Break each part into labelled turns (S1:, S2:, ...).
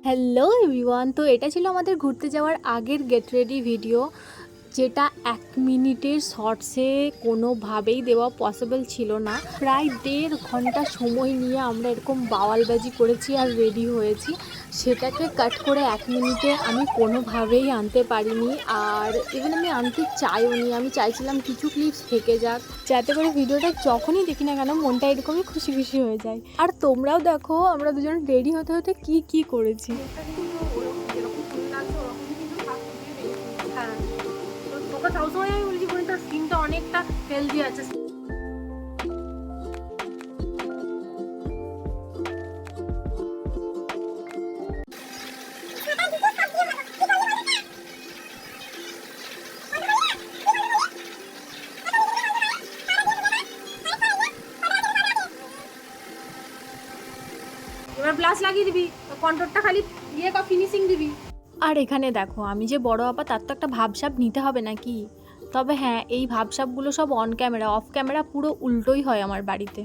S1: Hello everyone. তো এটা ছিল আমাদের ঘুরতে যাওয়ার আগের গেট রেডি ভিডিও, যেটা 1 মিনিটের শর্টসে কোনোভাবেই দেওয়া পসিবল ছিল না। প্রায় 1.5 ঘন্টা সময় নিয়ে আমরা এরকম বাওয়ালবাজি করেছি আর রেডি হয়েছি। সেটাকে কাট করে 1 মিনিটে আমি কোনোভাবেই আনতে পারিনি, আর ইভেন আমি আনতে চাইও নি। আমি চাইছিলাম কিছু ক্লিপস থেকে যাক, যাতে করে ভিডিওটা যখনই দেখি না কেন মনটা এরকমই খুশি খুশি হয়ে যায়। আর তোমরাও দেখো আমরা দুজন রেডি হতে হতে কি করেছি। তোকে সবসময় আমি বলছি বোন, তোর স্কিনটা অনেকটা হেলদি আছে। এবার ব্লাশ লাগিয়ে দিবি, কন্ট্রোলটা খালি ইয়ে কা ফিনিশিং দিবি। আর এখানে দেখো আমি যে বড় আপা, তার তো একটা ভাবসাব নিতে হবে নাকি। তবে হ্যাঁ, এই ভাবসাবগুলো সব অন ক্যামেরা, অফ ক্যামেরা পুরো উল্টোই হয় আমার বাড়িতে।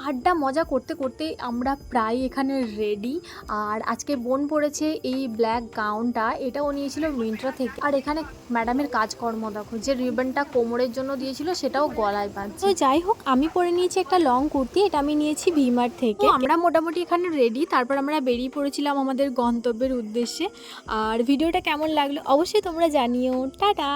S1: আড্ডা মজা করতে করতে আমরা প্রায় এখানে রেডি। আর আজকে বোন পরেছে এই ব্ল্যাক গাউনটা, এটাও নিয়েছিল মিন্ত্রা থেকে। আর এখানে ম্যাডামের কাজকর্ম দেখো, যে রিবনটা কোমরের জন্য দিয়েছিল সেটাও গলায় বাঁধছে। তো যাই হোক, আমি পরে নিয়েছি একটা লং কুর্তি, এটা আমি নিয়েছি ভিমার্ট থেকে। আমরা মোটামুটি এখানে রেডি, তারপর আমরা বেরিয়ে পড়েছিলাম আমাদের গন্তব্যের উদ্দেশ্যে। আর ভিডিওটা কেমন লাগলো অবশ্যই তোমরা জানিও। টাটা।